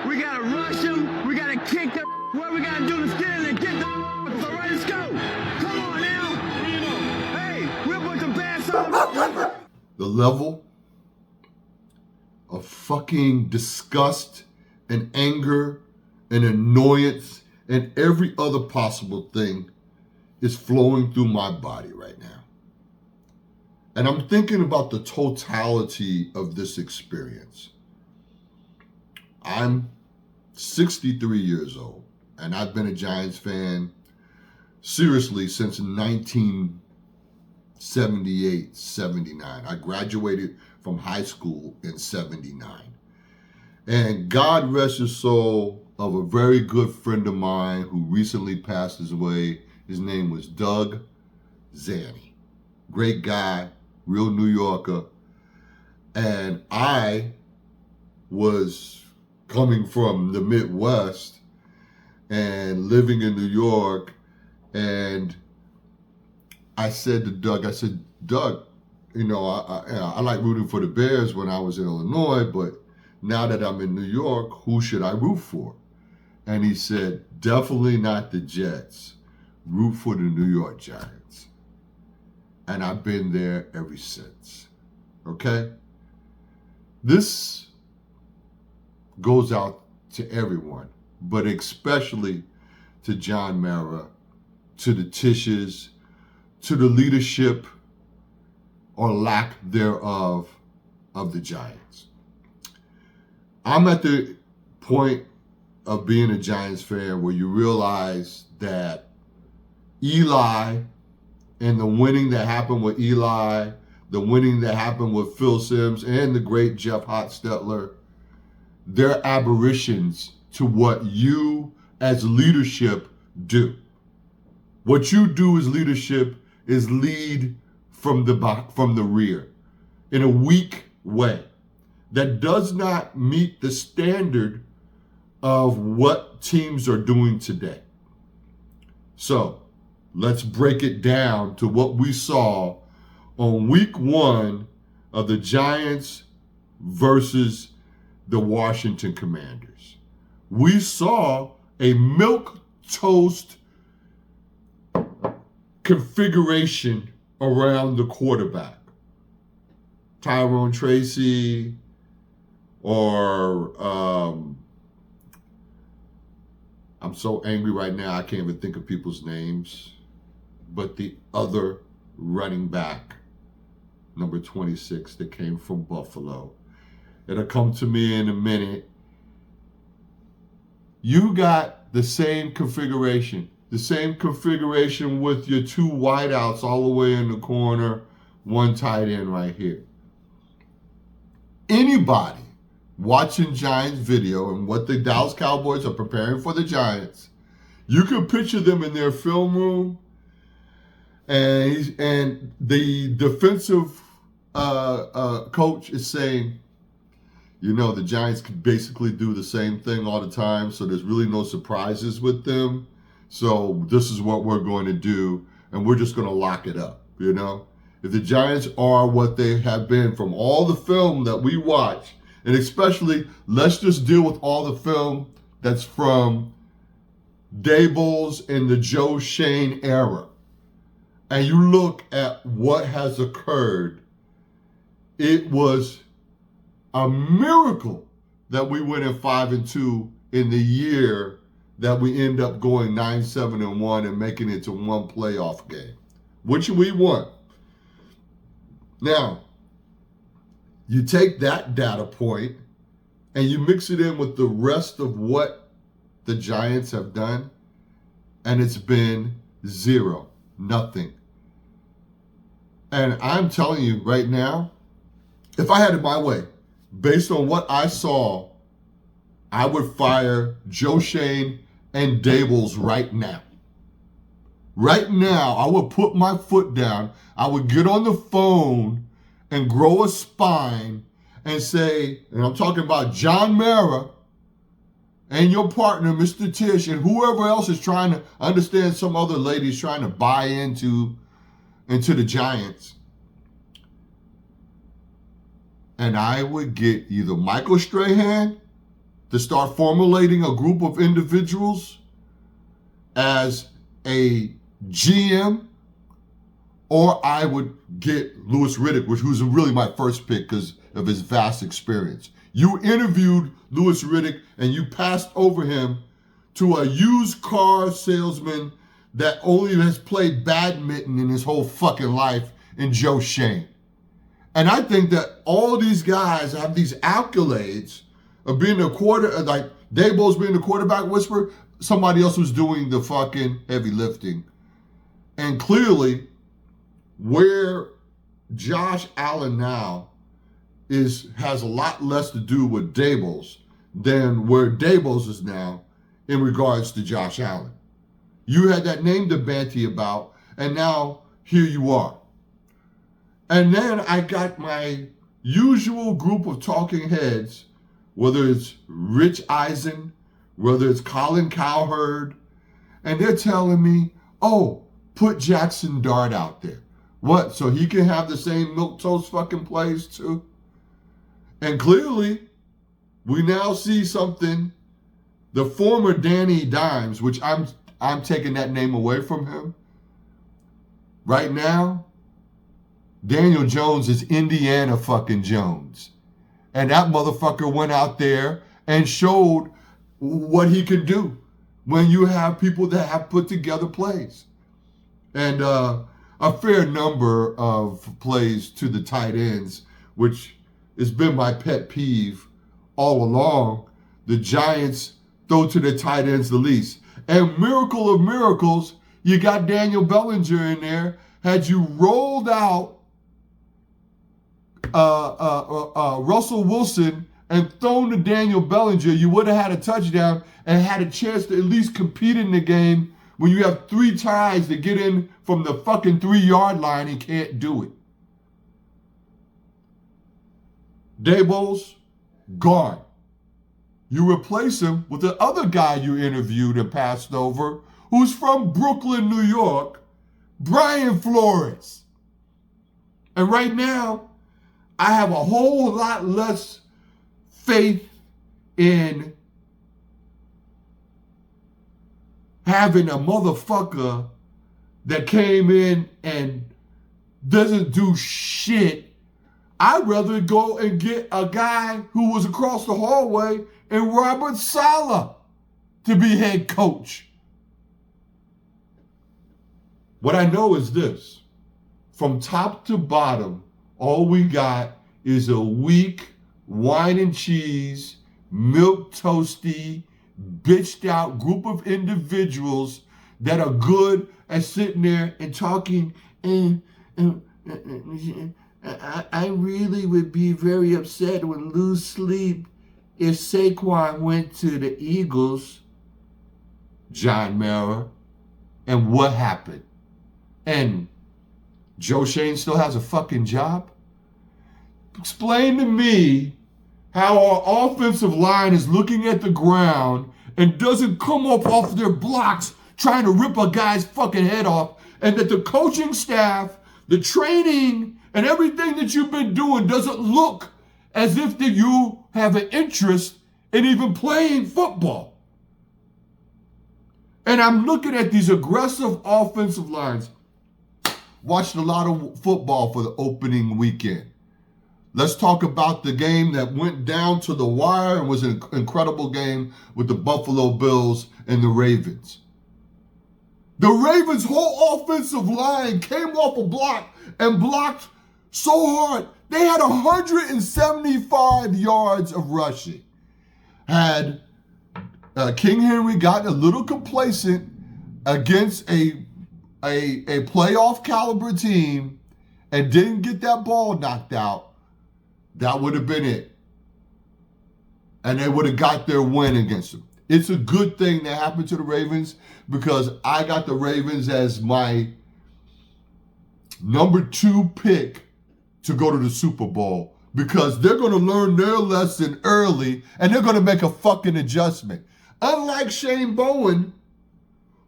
We gotta rush them. We gotta kick them. What we gotta do is get in and get the. All right, let's go. Come on now. Hey, we'll put the bass on. The level of fucking disgust and anger and annoyance and every other possible thing is flowing through my body right now. And I'm thinking about the totality of this experience. I'm 63 years old, and I've been a Giants fan seriously since 1978, 79. I graduated from high school in 79. And God rest his soul of a very good friend of mine who recently passed away. His name was Doug Zanny. Great guy, real New Yorker. And I was coming from the Midwest and living in New York. And I said to Doug, Doug, you know, I like rooting for the Bears when I was in Illinois, but now that I'm in New York, who should I root for? And he said, definitely not the Jets. Root for the New York Giants. And I've been there ever since. Okay? This goes out to everyone, but especially to John Mara, to the Tisches, to the leadership or lack thereof of the Giants. I'm at the point of being a Giants fan where you realize that Eli and the winning that happened with Eli, the winning that happened with Phil Simms and the great Jeff Hostetler, they're aberrations to what you as leadership do. What you do as leadership is lead from the rear in a weak way that does not meet the standard of what teams are doing today. So let's break it down to what we saw on week 1 of the Giants versus the Washington Commanders. We saw a milquetoast configuration around the quarterback. Tyrone Tracy or I'm so angry right now I can't even think of people's names, but the other running back, number 26, that came from Buffalo. It'll come to me in a minute. You got the same configuration with your 2 wideouts all the way in the corner, 1 tight end right here. Anybody watching Giants video and what the Dallas Cowboys are preparing for the Giants, you can picture them in their film room, and the defensive coach is saying, you know, the Giants could basically do the same thing all the time, so there's really no surprises with them. So this is what we're going to do, and we're just going to lock it up, you know? If the Giants are what they have been from all the film that we watch, and especially, let's just deal with all the film that's from Daboll's and the Joe Schoen era, and you look at what has occurred, it was a miracle that we went in 5-2 in the year that we end up going 9-7-1 and making it to 1 playoff game, which we won. Now, you take that data point and you mix it in with the rest of what the Giants have done, and it's been 0, nothing. And I'm telling you right now, if I had it my way, based on what I saw, I would fire Joe Schoen and Daboll's right now. Right now, I would put my foot down. I would get on the phone and grow a spine and say, and I'm talking about John Mara and your partner, Mr. Tisch, and whoever else is trying to understand, some other ladies trying to buy into the Giants. And I would get either Michael Strahan to start formulating a group of individuals as a GM, or I would get Louis Riddick, who's really my first pick because of his vast experience. You interviewed Louis Riddick and you passed over him to a used car salesman that only has played badminton in his whole fucking life in Joe Shane. And I think that all of these guys have these accolades of being a like Daboll's being the quarterback whisperer. Somebody else was doing the fucking heavy lifting. And clearly, where Josh Allen now has a lot less to do with Daboll's than where Daboll's is now in regards to Josh Allen. You had that name to banty about, and now here you are. And then I got my usual group of talking heads, whether it's Rich Eisen, whether it's Colin Cowherd, and they're telling me, oh, put Jackson Dart out there. What, so he can have the same milquetoast fucking plays too? And clearly, we now see something. The former Danny Dimes, which I'm taking that name away from him. Right now, Daniel Jones is Indiana fucking Jones. And that motherfucker went out there and showed what he can do when you have people that have put together plays. And a fair number of plays to the tight ends, which has been my pet peeve all along. The Giants throw to the tight ends the least. And miracle of miracles, you got Daniel Bellinger in there. Had you rolled out Russell Wilson and thrown to Daniel Bellinger, you would have had a touchdown and had a chance to at least compete in the game when you have 3 tries to get in from the fucking 3-yard line and can't do it. Daboll's gone. You replace him with the other guy you interviewed and passed over, who's from Brooklyn, New York, Brian Flores. And right now, I have a whole lot less faith in having a motherfucker that came in and doesn't do shit. I'd rather go and get a guy who was across the hallway and Robert Saleh to be head coach. What I know is this. From top to bottom, all we got is a weak wine and cheese, milk toasty, bitched out group of individuals that are good at sitting there and talking. And I really would be very upset and lose sleep if Saquon went to the Eagles, John Mara. And what happened? And Joe Shane still has a fucking job? Explain to me how our offensive line is looking at the ground and doesn't come up off their blocks trying to rip a guy's fucking head off, and that the coaching staff, the training, and everything that you've been doing doesn't look as if that you have an interest in even playing football. And I'm looking at these aggressive offensive lines. Watched a lot of football for the opening weekend. Let's talk about the game that went down to the wire and was an incredible game with the Buffalo Bills and the Ravens. The Ravens' whole offensive line came off a block and blocked so hard. They had 175 yards of rushing. Had King Henry gotten a little complacent against a playoff caliber team and didn't get that ball knocked out, that would have been it. And they would have got their win against them. It's a good thing that happened to the Ravens because I got the Ravens as my number 2 pick to go to the Super Bowl because they're going to learn their lesson early and they're going to make a fucking adjustment. Unlike Shane Bowen,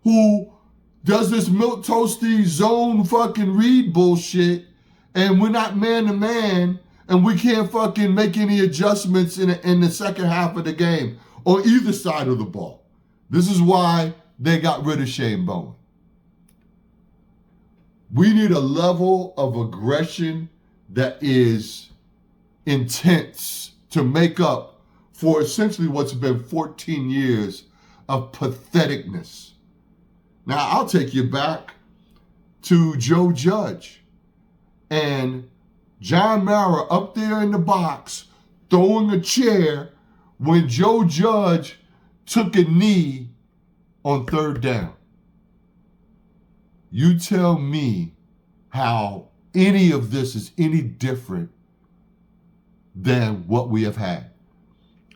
who does this milk toasty zone fucking read bullshit and we're not man to man and we can't fucking make any adjustments in the second half of the game. on either side of the ball. This is why they got rid of Shane Bowen. We need a level of aggression that is intense to make up for essentially what's been 14 years of patheticness. Now, I'll take you back to Joe Judge and John Mara up there in the box throwing a chair when Joe Judge took a knee on third down. You tell me how any of this is any different than what we have had.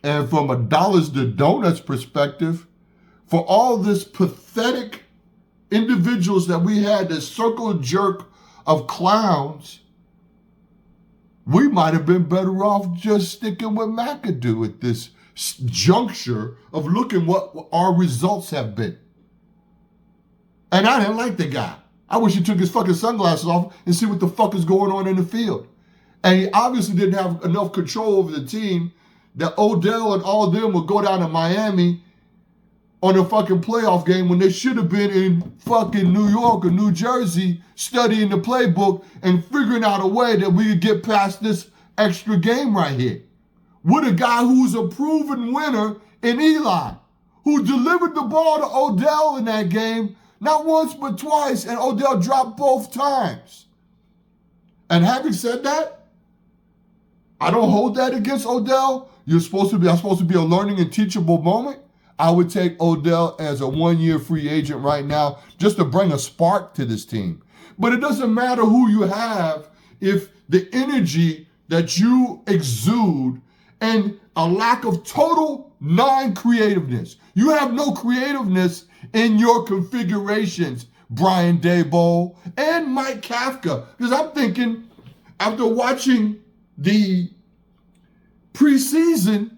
And from a dollars to donuts perspective, for all this pathetic individuals that we had, this circle jerk of clowns, we might have been better off just sticking with McAdoo at this juncture of looking what our results have been. And I didn't like the guy. I wish he took his fucking sunglasses off and see what the fuck is going on in the field. And he obviously didn't have enough control over the team that Odell and all of them would go down to Miami on a fucking playoff game when they should have been in fucking New York or New Jersey studying the playbook and figuring out a way that we could get past this extra game right here. With a guy who's a proven winner in Eli, who delivered the ball to Odell in that game, not once but twice, and Odell dropped both times. And having said that, I don't hold that against Odell. That's supposed to be a learning and teachable moment. I would take Odell as a one-year free agent right now just to bring a spark to this team. But it doesn't matter who you have if the energy that you exude and a lack of total non-creativeness. You have no creativeness in your configurations, Brian Daboll and Mike Kafka. Because I'm thinking, after watching the preseason,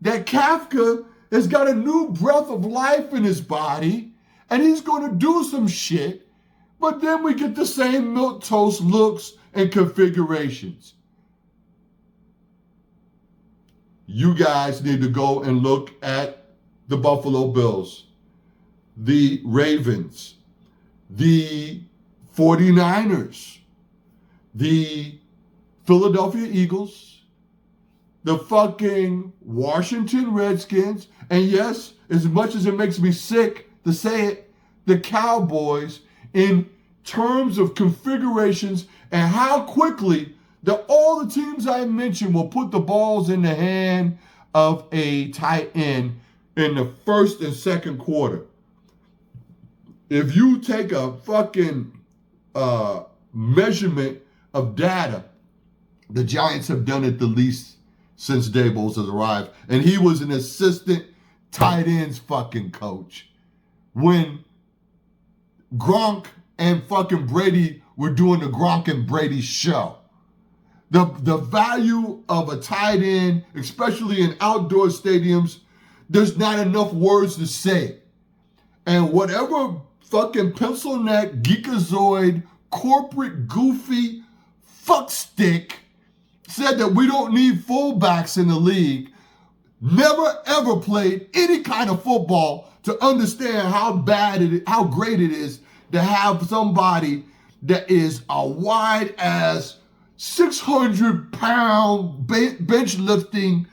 that Kafka has got a new breath of life in his body, and he's going to do some shit, but then we get the same milquetoast looks and configurations. You guys need to go and look at the Buffalo Bills, the Ravens, the 49ers, the Philadelphia Eagles, the fucking Washington Redskins, and yes, as much as it makes me sick to say it, the Cowboys in terms of configurations and how quickly that all the teams I mentioned will put the balls in the hand of a tight end in the first and second quarter. If you take a fucking measurement of data, the Giants have done it the least since Daboll has arrived. And he was an assistant tight ends fucking coach when Gronk and fucking Brady were doing the Gronk and Brady show. The value of a tight end, especially in outdoor stadiums, there's not enough words to say. And whatever fucking pencil neck, geekazoid, corporate goofy fuckstick said that we don't need fullbacks in the league, never ever played any kind of football to understand how great it is to have somebody that is a wide ass 600-pound bench lifting,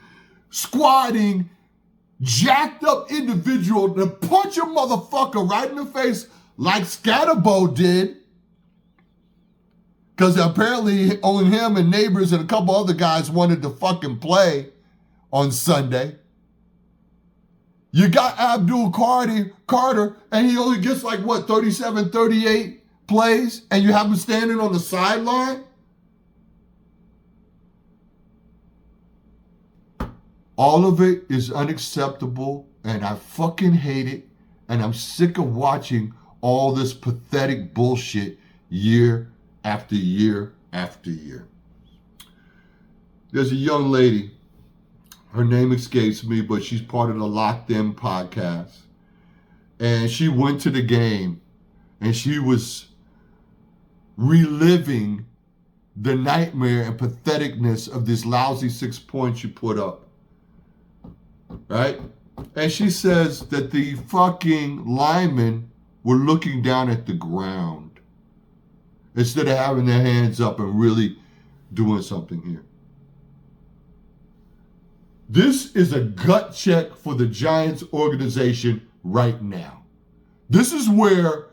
squatting, jacked up individual to punch a motherfucker right in the face like Scatterbo did. Because apparently only him and Neighbors and a couple other guys wanted to fucking play on Sunday. You got Abdul Carter, and he only gets 37, 38 plays, and you have him standing on the sideline? All of it is unacceptable, and I fucking hate it, and I'm sick of watching all this pathetic bullshit year after year after year. There's a young lady, her name escapes me, but she's part of the Locked In podcast, and she went to the game, and she was reliving the nightmare and patheticness of this lousy 6 points you put up. Right? And she says that the fucking linemen were looking down at the ground instead of having their hands up and really doing something here. This is a gut check for the Giants organization right now. This is where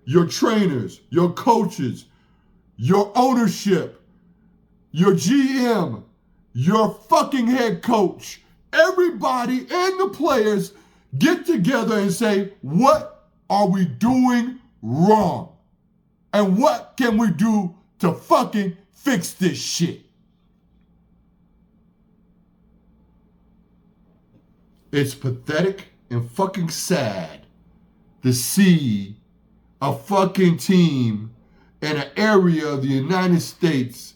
your trainers, your coaches, your ownership, your GM, your fucking head coach, everybody and the players get together and say, what are we doing wrong? And what can we do to fucking fix this shit? It's pathetic and fucking sad to see a fucking team in an area of the United States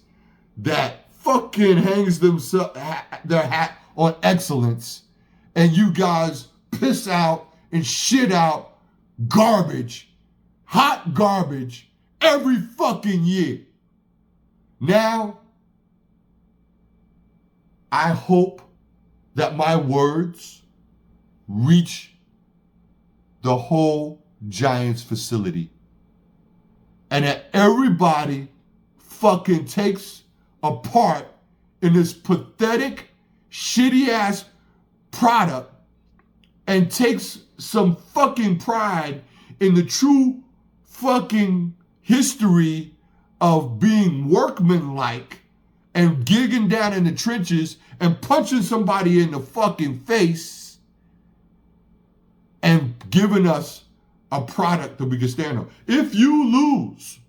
that fucking hangs their hat on excellence, and you guys piss out and shit out garbage, hot garbage, every fucking year. Now, I hope that my words reach the whole Giants facility and that everybody fucking takes a part in this pathetic, shitty-ass product and takes some fucking pride in the true fucking history of being workmanlike and gigging down in the trenches and punching somebody in the fucking face and giving us a product that we can stand on. If you lose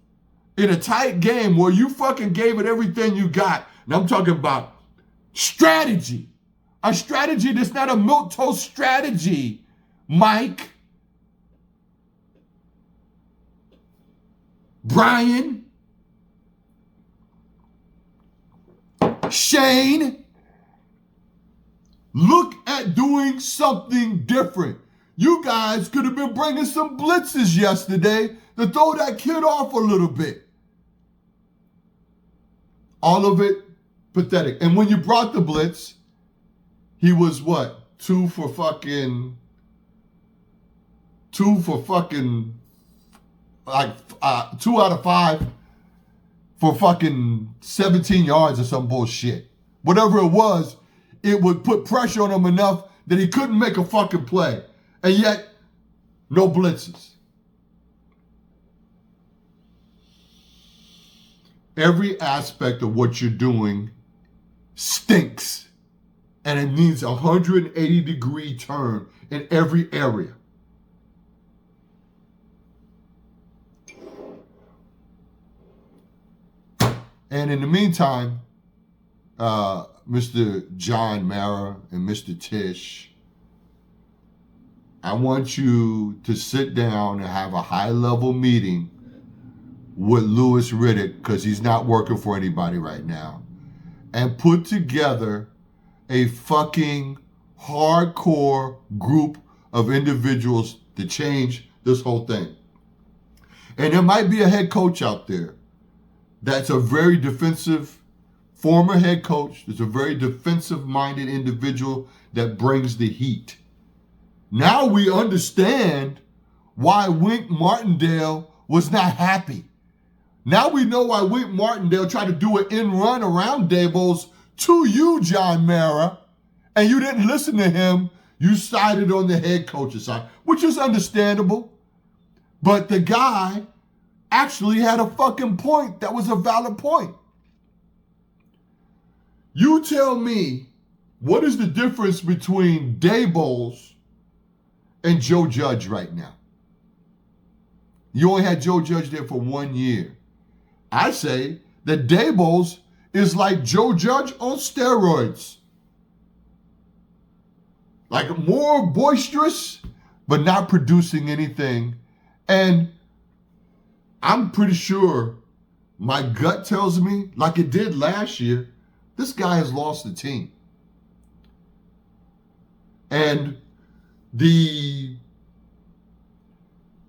in a tight game where you fucking gave it everything you got, and I'm talking about strategy, a strategy that's not a milquetoast strategy, Mike, Brian, Shane, look at doing something different. You guys could have been bringing some blitzes yesterday to throw that kid off a little bit. All of it pathetic. And when you brought the blitz, he was what? 2 for 5 for fucking 17 yards or some bullshit. Whatever it was, it would put pressure on him enough that he couldn't make a fucking play. And yet, no blitzes. Every aspect of what you're doing stinks. And it needs a 180-degree turn in every area. And in the meantime, Mr. John Mara and Mr. Tisch, I want you to sit down and have a high-level meeting with Louis Riddick, because he's not working for anybody right now, and put together a fucking hardcore group of individuals to change this whole thing. And there might be a head coach out there that's a very defensive, former head coach, that's a very defensive-minded individual that brings the heat. Now we understand why Wink Martindale was not happy. Now we know why Wink Martindale tried to do an end run around Daboll's to you, John Mara, and you didn't listen to him. You sided on the head coach's side, which is understandable. But the guy actually had a fucking point that was a valid point. You tell me, what is the difference between Daboll's and Joe Judge right now? You only had Joe Judge there for 1 year. I say that Daboll's is like Joe Judge on steroids. Like more boisterous, but not producing anything. And I'm pretty sure my gut tells me, like it did last year, this guy has lost the team. And the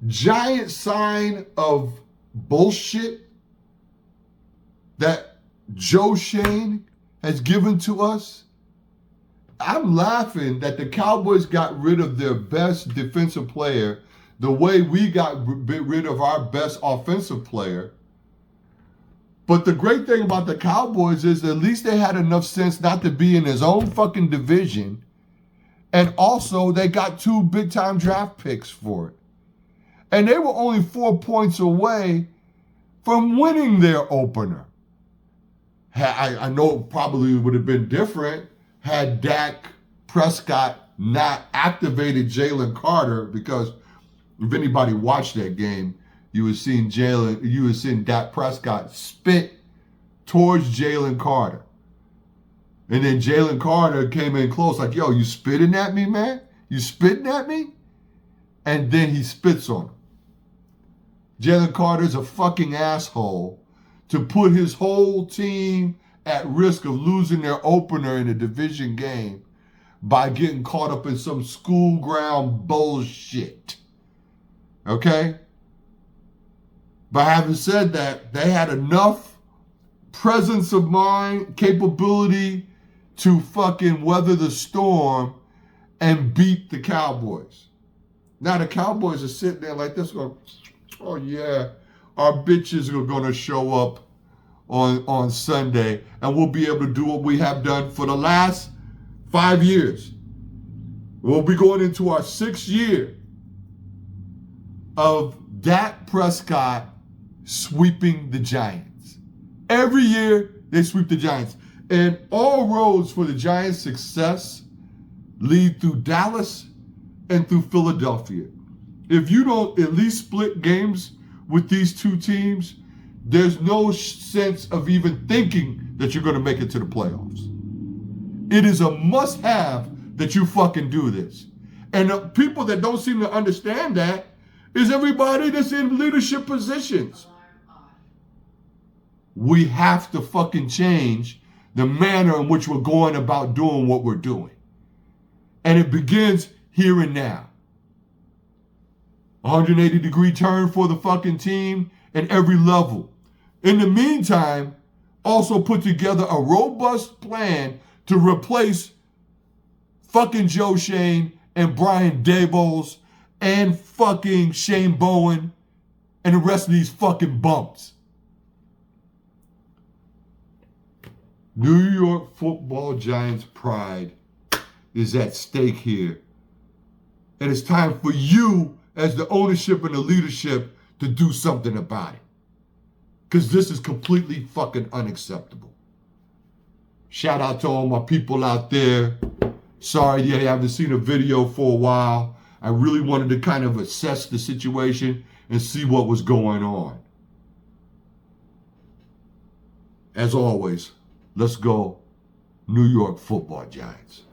giant sign of bullshit that Joe Schoen has given to us, I'm laughing that the Cowboys got rid of their best defensive player the way we got rid of our best offensive player. But the great thing about the Cowboys is at least they had enough sense not to be in his own fucking division. And also they got 2 big-time draft picks for it. And they were only 4 points away from winning their opener. I know it probably would have been different had Dak Prescott not activated Jalen Carter, because if anybody watched that game, you were seeing Dak Prescott spit towards Jalen Carter. And then Jalen Carter came in close like, yo, you spitting at me, man? You spitting at me? And then he spits on him. Jalen Carter's a fucking asshole to put his whole team at risk of losing their opener in a division game by getting caught up in some school ground bullshit. Okay? But having said that, they had enough presence of mind, capability to fucking weather the storm and beat the Cowboys. Now the Cowboys are sitting there like this going, oh yeah, our bitches are going to show up on Sunday and we'll be able to do what we have done for the last 5 years. We'll be going into our 6th year of Dak Prescott sweeping the Giants. Every year they sweep the Giants. And all roads for the Giants' success lead through Dallas and through Philadelphia. If you don't at least split games with these 2 teams, there's no sense of even thinking that you're going to make it to the playoffs. It is a must-have that you fucking do this. And the people that don't seem to understand that is everybody that's in leadership positions. We have to fucking change the manner in which we're going about doing what we're doing. And it begins here and now. 180-degree turn for the fucking team at every level. In the meantime, also put together a robust plan to replace fucking Joe Shane and Brian Daboll and fucking Shane Bowen and the rest of these fucking bumps. New York Football Giants pride is at stake here. And it's time for you, as the ownership and the leadership, to do something about it. Because this is completely fucking unacceptable. Shout out to all my people out there. Sorry you haven't seen a video for a while. I really wanted to kind of assess the situation and see what was going on. As always, let's go New York Football Giants.